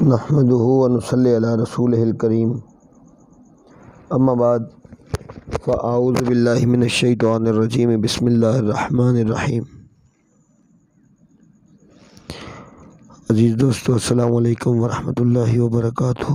نحمده ونصلی علی رسولہ الکریم اما بعد فاعوذ باللہ من الشیطان الرجیم بسم اللہ الرحمن الرحیم۔ عزیز دوستو، السلام علیکم ورحمۃ اللہ وبرکاتہ۔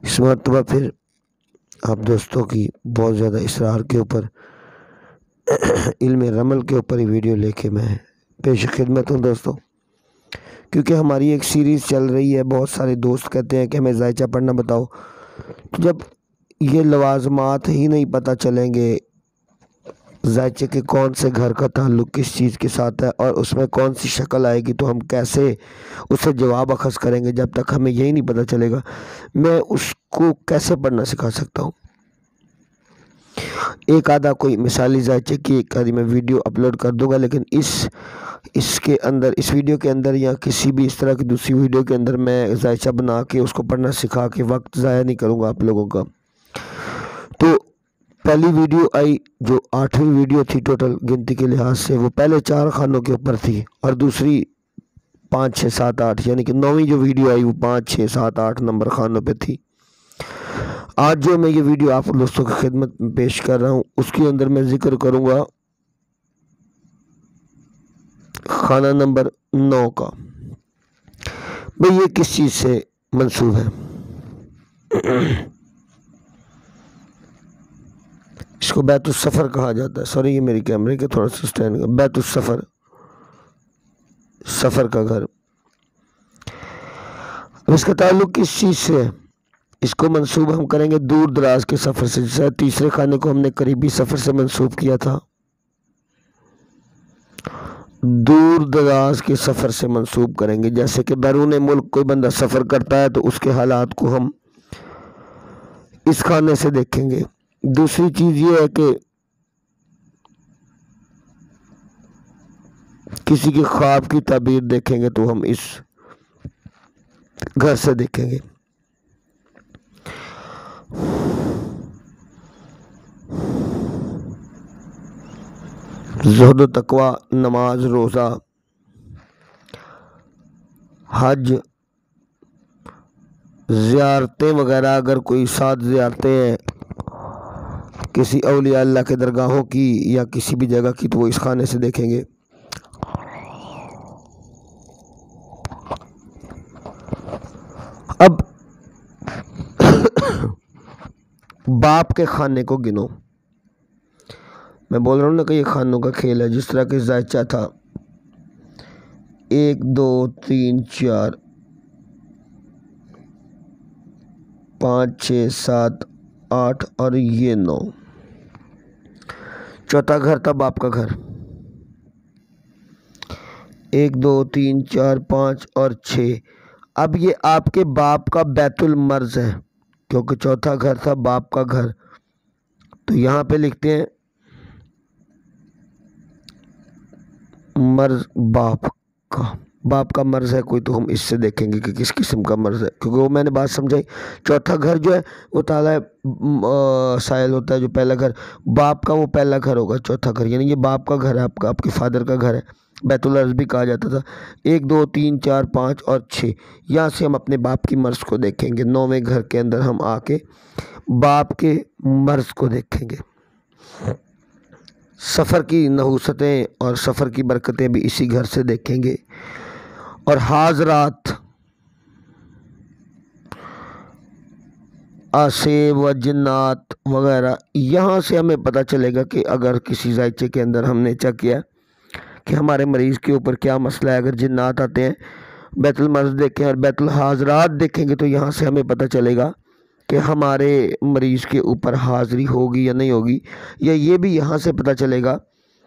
اس مرتبہ پھر آپ دوستوں کی بہت زیادہ اصرار کے اوپر علم رمل کے اوپر ہی ویڈیو لے کے میں پیش خدمت ہوں دوستوں، کیونکہ ہماری ایک سیریز چل رہی ہے۔ بہت سارے دوست کہتے ہیں کہ ہمیں ذائچہ پڑھنا بتاؤ، تو جب یہ لوازمات ہی نہیں پتہ چلیں گے ذائچے کے کون سے گھر کا تعلق کس چیز کے ساتھ ہے اور اس میں کون سی شکل آئے گی، تو ہم کیسے اس سے جواب اخذ کریں گے؟ جب تک ہمیں یہی نہیں پتہ چلے گا میں اس کو کیسے پڑھنا سکھا سکتا ہوں؟ ایک آدھا کوئی مثالی ذائچے کی ایک آدھی میں ویڈیو اپلوڈ کر دوں گا، لیکن اس ویڈیو کے اندر یا کسی بھی اس طرح کی دوسری ویڈیو کے اندر میں ذائچہ بنا کے اس کو پڑھنا سکھا کے وقت ضائع نہیں کروں گا آپ لوگوں کا۔ تو پہلی ویڈیو آئی جو 8ویں ویڈیو تھی ٹوٹل گنتی کے لحاظ سے، وہ پہلے 4 خانوں کے اوپر تھی، اور دوسری 5 6 7 8 یعنی کہ 9ویں جو ویڈیو آئی وہ 5 6 7 8 نمبر خانوں پہ تھی۔ آج جو میں یہ ویڈیو آپ دوستوں کی خدمت میں پیش کر رہا ہوں اس کے اندر میں ذکر کروں گا خانہ نمبر 9 کا۔ بھئی یہ کس چیز سے منسوب ہے؟ اس کو بیت السفر کہا جاتا ہے۔ سوری، یہ میری کیمرے کے تھوڑا سا سٹینڈ کا بیت السفر، سفر کا گھر۔ اب اس کا تعلق کس چیز سے ہے؟ اس کو منسوب ہم کریں گے دور دراز کے سفر سے، جیسے تیسرے خانے کو ہم نے قریبی سفر سے منسوب کیا تھا، دور دراز کے سفر سے منسوب کریں گے۔ جیسے کہ بیرون ملک کوئی بندہ سفر کرتا ہے تو اس کے حالات کو ہم اس خانے سے دیکھیں گے۔ دوسری چیز یہ ہے کہ کسی کے خواب کی تعبیر دیکھیں گے تو ہم اس گھر سے دیکھیں گے۔ زہد و تقوی، نماز، روزہ، حج، زیارتیں وغیرہ، اگر کوئی 7 زیارتیں ہیں کسی اولیاء اللہ کے درگاہوں کی یا کسی بھی جگہ کی، تو وہ اس خانے سے دیکھیں گے۔ اب باپ کے خانے کو گنو۔ میں بول رہا ہوں نا کہ یہ خانوں کا کھیل ہے۔ جس طرح کہ ذائچہ تھا 1 2 3 4 5 6 7 8 اور یہ 9، چوتھا گھر تھا باپ کا گھر۔ 1 2 3 4 5 اور 6۔ اب یہ آپ کے باپ کا بیت المرز ہے، کیونکہ چوتھا گھر تھا باپ کا گھر، تو یہاں پہ لکھتے ہیں مرز باپ کا مرز ہے کوئی، تو ہم اس سے دیکھیں گے کہ کس قسم کا مرز ہے، کیونکہ وہ میں نے بات سمجھائی۔ چوتھا گھر جو ہے وہ تعالیٰ سائل ہوتا ہے، جو پہلا گھر باپ کا وہ پہلا گھر ہوگا، چوتھا گھر یعنی یہ باپ کا گھر ہے، آپ کے فادر کا گھر ہے، بیت الارض بھی کہا جاتا تھا۔ 1 2 3 4 5 اور 6، یہاں سے ہم اپنے باپ کی مرز کو دیکھیں گے۔ 9ویں گھر کے اندر ہم آ کے باپ کے مرز کو دیکھیں گے۔ سفر کی نحوستیں اور سفر کی برکتیں بھی اسی گھر سے دیکھیں گے، اور حاضرات، آصیب و جنات وغیرہ، یہاں سے ہمیں پتہ چلے گا کہ اگر کسی ذائچے کے اندر ہم نے چیک کیا کہ ہمارے مریض کے اوپر کیا مسئلہ ہے، اگر جنات آتے ہیں، بیت المرز دیکھیں اور بیت الحاضرات دیکھیں گے، تو یہاں سے ہمیں پتہ چلے گا کہ ہمارے مریض کے اوپر حاضری ہوگی یا نہیں ہوگی، یا یہ بھی یہاں سے پتہ چلے گا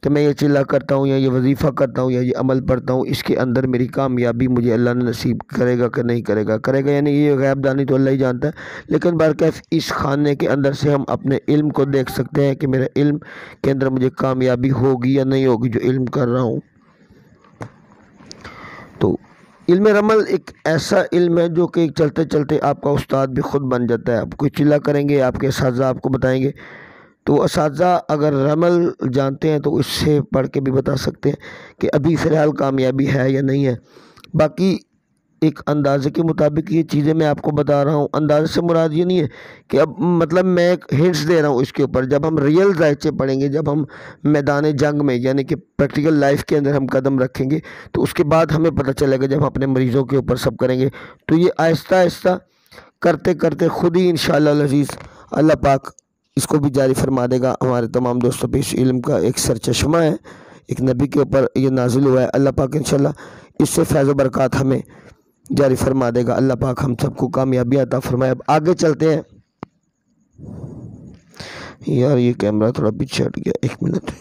کہ میں یہ چلہ کرتا ہوں یا یہ وظیفہ کرتا ہوں یا یہ عمل پڑھتا ہوں، اس کے اندر میری کامیابی مجھے اللہ نے نصیب کرے گا کہ نہیں کرے گا یعنی یہ غیب دانی تو اللہ ہی جانتا ہے، لیکن برکیف اس خانے کے اندر سے ہم اپنے علم کو دیکھ سکتے ہیں کہ میرے علم کے اندر مجھے کامیابی ہوگی یا نہیں ہوگی جو علم کر رہا ہوں۔ تو علم رمل ایک ایسا علم ہے جو کہ چلتے چلتے آپ کا استاد بھی خود بن جاتا ہے۔ آپ کوئی چلہ کریں گے، آپ کے اساتذہ آپ کو بتائیں گے، تو اساتذہ اگر رمل جانتے ہیں تو اس سے پڑھ کے بھی بتا سکتے ہیں کہ ابھی فی الحال کامیابی ہے یا نہیں ہے۔ باقی ایک اندازے کے مطابق یہ چیزیں میں آپ کو بتا رہا ہوں۔ اندازے سے مراد یہ نہیں ہے کہ اب مطلب میں ایک ہنٹس دے رہا ہوں اس کے اوپر، جب ہم ریئل ذائچے پڑھیں گے، جب ہم میدان جنگ میں یعنی کہ پریکٹیکل لائف کے اندر ہم قدم رکھیں گے تو اس کے بعد ہمیں پتہ چلے گا، جب ہم اپنے مریضوں کے اوپر سب کریں گے تو یہ آہستہ آہستہ کرتے کرتے خود ہی انشاءاللہ العزیز اللہ پاک اس کو بھی جاری فرما دے گا۔ ہمارے تمام دوستوں پہ اس علم کا ایک سرچشمہ ہے، ایک نبی کے اوپر یہ نازل ہوا ہے، اللہ پاک انشاءاللہ اس سے فیض و برکات ہمیں جاری فرما دے گا۔ اللہ پاک ہم سب کو کامیابی عطا فرمائے۔ اب آگے چلتے ہیں۔ یار یہ کیمرہ تھوڑا پیچھے ہٹ گیا، ایک منٹ۔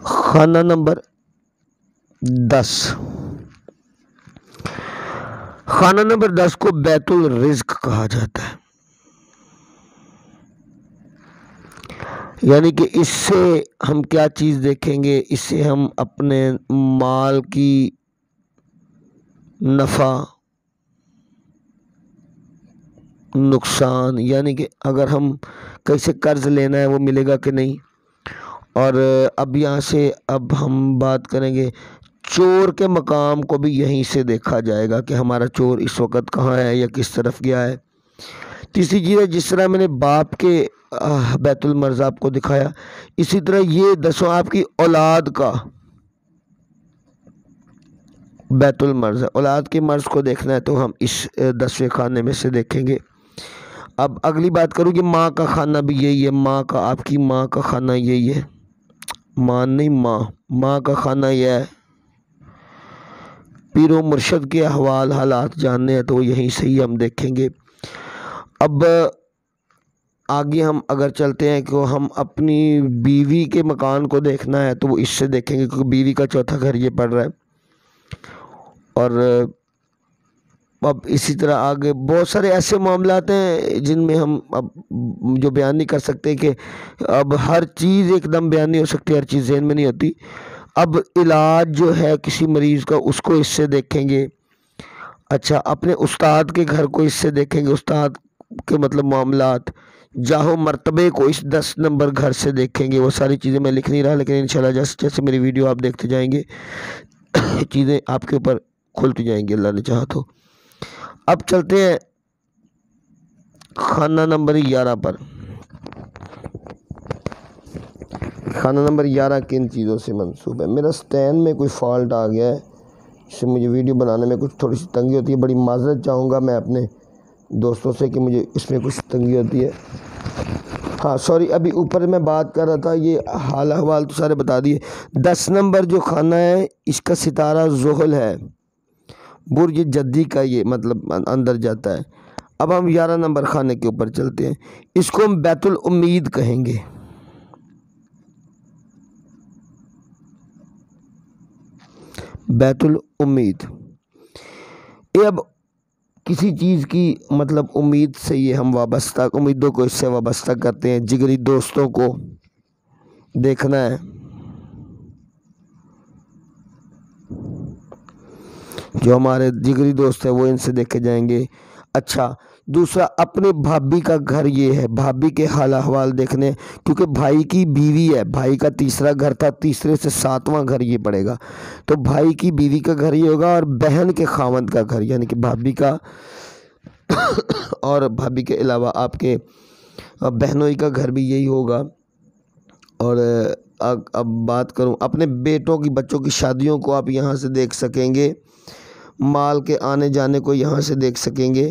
خانہ نمبر 10۔ خانہ نمبر 10 کو بیت الرزق کہا جاتا ہے، یعنی کہ اس سے ہم کیا چیز دیکھیں گے؟ اس سے ہم اپنے مال کی نفع نقصان، یعنی کہ اگر ہم کیسے قرض لینا ہے وہ ملے گا کہ نہیں۔ اور اب یہاں سے اب ہم بات کریں گے چور کے مقام کو بھی یہیں سے دیکھا جائے گا کہ ہمارا چور اس وقت کہاں ہے یا کس طرف گیا ہے۔ تیسری چیز ہے، جس طرح میں نے باپ کے بیت المرز آپ کو دکھایا، اسی طرح یہ 10 آپ کی اولاد کا بیت المرز ہے۔ اولاد کے مرض کو دیکھنا ہے تو ہم اس 10ویں خانے میں سے دیکھیں گے۔ اب اگلی بات کروں کہ ماں کا خانہ بھی یہی ہے، ماں کا، آپ کی ماں کا خانہ یہی ہے، ماں نہیں ماں کا خانہ یہ ہے۔ پیر و مرشد کے احوال حالات جاننے ہیں تو وہ یہیں سے ہی ہم دیکھیں گے۔ اب آگے ہم اگر چلتے ہیں کہ ہم اپنی بیوی کے مکان کو دیکھنا ہے تو وہ اس سے دیکھیں گے، کیونکہ بیوی کا چوتھا گھر یہ پڑ رہا ہے۔ اور اب اسی طرح آگے بہت سارے ایسے معاملات ہیں جن میں ہم اب جو بیان نہیں کر سکتے کہ اب ہر چیز ایک دم بیان نہیں ہو سکتی، ہر چیز ذہن میں نہیں ہوتی۔ اب علاج جو ہے کسی مریض کا اس کو اس سے دیکھیں گے۔ اچھا، اپنے استاد کے گھر کو اس سے دیکھیں گے، استاد کے مطلب معاملات، جاہو مرتبے کو اس 10 نمبر گھر سے دیکھیں گے۔ وہ ساری چیزیں میں لکھ نہیں رہا، لیکن انشاءاللہ جیسے جیسے میری ویڈیو آپ دیکھتے جائیں گے چیزیں آپ کے اوپر کھلتی جائیں گی اللہ نے چاہا تو۔ اب چلتے ہیں خانہ نمبر 11 پر۔ خانہ نمبر 11 کن چیزوں سے منسوب ہے؟ میرا سٹینڈ میں کوئی فالٹ آ گیا ہے، اس سے مجھے ویڈیو بنانے میں کچھ تھوڑی سی تنگی ہوتی ہے۔ بڑی معذرت چاہوں گا میں اپنے دوستوں سے کہ مجھے اس میں کچھ تنگی ہوتی ہے۔ ہاں سوری، ابھی اوپر میں بات کر رہا تھا، یہ حال احوال تو سارے بتا دیے۔ 10 نمبر جو خانہ ہے اس کا ستارہ زحل ہے، برج جدی کا یہ مطلب اندر جاتا ہے۔ اب ہم 11 نمبر خانے کے اوپر چلتے ہیں، اس کو ہم بیت الامید کہیں گے۔ بیت الامید یہ اب کسی چیز کی مطلب امید سے یہ ہم وابستہ، امیدوں کو اس سے وابستہ کرتے ہیں۔ جگری دوستوں کو دیکھنا ہے، جو ہمارے جگری دوست ہیں وہ ان سے دیکھے جائیں گے۔ اچھا، دوسرا اپنے بھابھی کا گھر یہ ہے، بھابھی کے حال احوال دیکھنے، کیونکہ بھائی کی بیوی ہے، بھائی کا تیسرا گھر تھا، تیسرے سے 7واں گھر یہ پڑے گا، تو بھائی کی بیوی کا گھر یہ ہوگا، اور بہن کے خاوند کا گھر یعنی کہ بھابھی کا اور بھابھی کے علاوہ آپ کے بہنوئی کا گھر بھی یہی ہوگا۔ اور اب بات کروں اپنے بیٹوں کی، بچوں کی شادیوں کو آپ یہاں سے دیکھ سکیں گے، مال کے آنے جانے کو یہاں سے دیکھ سکیں گے،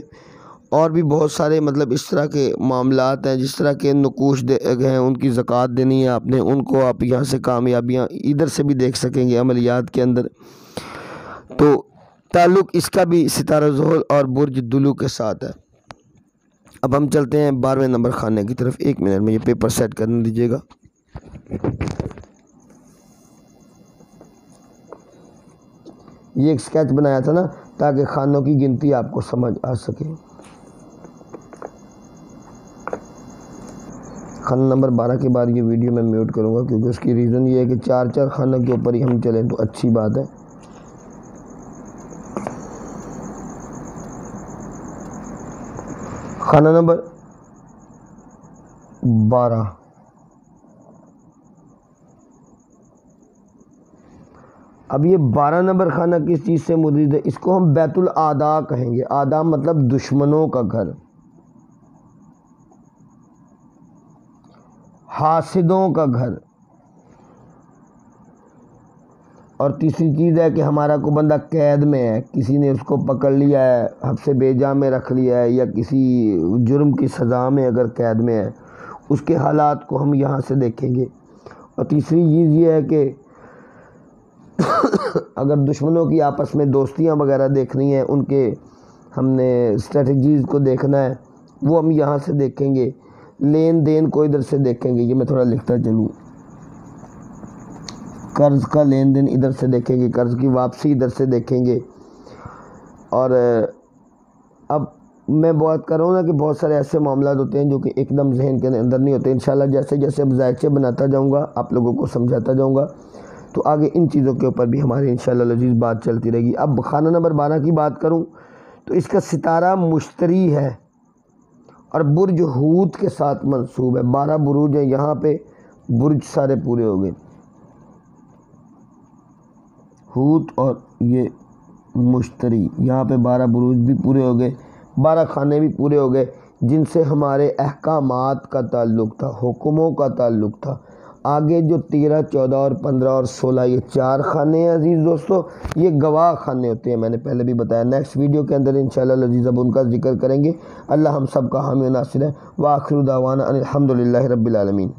اور بھی بہت سارے مطلب اس طرح کے معاملات ہیں، جس طرح کے نقوش ہیں، ان کی زکوٰۃ دینی ہے آپ نے، ان کو آپ یہاں سے کامیابیاں ادھر سے بھی دیکھ سکیں گے عملیات کے اندر۔ تو تعلق اس کا بھی ستارہ زحل اور برج دلو کے ساتھ ہے۔ اب ہم چلتے ہیں 12ویں نمبر خانے کی طرف۔ ایک منٹ میں یہ پیپر سیٹ کرنے دیجیے گا۔ یہ ایک سکیچ بنایا تھا نا تاکہ خانوں کی گنتی آپ کو سمجھ آ سکے۔ خانہ نمبر 12 کے بعد یہ ویڈیو میں میوٹ کروں گا، کیونکہ اس کی ریزن یہ ہے کہ 4 خانوں کے اوپر ہی ہم چلیں تو اچھی بات ہے۔ خانہ نمبر 12। اب یہ 12 نمبر خانہ کس چیز سے مرید ہے؟ اس کو ہم بیت الاعداء کہیں گے۔ اعداء مطلب دشمنوں کا گھر، حاسدوں کا گھر۔ اور تیسری چیز ہے کہ ہمارا کوئی بندہ قید میں ہے، کسی نے اس کو پکڑ لیا ہے، حبس بے جا میں رکھ لیا ہے، یا کسی جرم کی سزا میں اگر قید میں ہے، اس کے حالات کو ہم یہاں سے دیکھیں گے۔ اور تیسری چیز یہ ہے کہ اگر دشمنوں کی آپس میں دوستیاں وغیرہ دیکھنی ہیں، ان کے ہم نے اسٹریٹجیز کو دیکھنا ہے، وہ ہم یہاں سے دیکھیں گے۔ لین دین کو ادھر سے دیکھیں گے، یہ میں تھوڑا لکھتا چلوں۔ قرض کا لین دین ادھر سے دیکھیں گے، قرض کی واپسی ادھر سے دیکھیں گے۔ اور اب میں بات کر رہا ہوں نا کہ بہت سارے ایسے معاملات ہوتے ہیں جو کہ ایک دم ذہن کے اندر نہیں ہوتے۔ انشاءاللہ جیسے جیسے اب ذائچے بناتا جاؤں گا، آپ لوگوں کو سمجھاتا جاؤں گا، تو آگے ان چیزوں کے اوپر بھی ہماری انشاءاللہ العزیز بات چلتی رہے گی۔ اب خانہ نمبر 12 کی بات کروں تو اس کا ستارہ مشتری ہے اور برج حوت کے ساتھ منسوب ہے۔ 12 بروج ہیں یہاں پہ، برج سارے پورے ہو گئے، حوت اور یہ مشتری، یہاں پہ 12 بروج بھی پورے ہو گئے، 12 خانے بھی پورے ہو گئے، جن سے ہمارے احکامات کا تعلق تھا، حکموں کا تعلق تھا۔ آگے جو 13، 14 اور 15 اور 16 یہ 4 خانے ہیں عزیز دوستو، یہ گواہ خانے ہوتے ہیں، میں نے پہلے بھی بتایا۔ نیکسٹ ویڈیو کے اندر انشاءاللہ العزیز اب ان کا ذکر کریں گے۔ اللہ ہم سب کا حامی و ناصر ہے۔ وآخر دعوانا ان الحمدللہ رب العالمین۔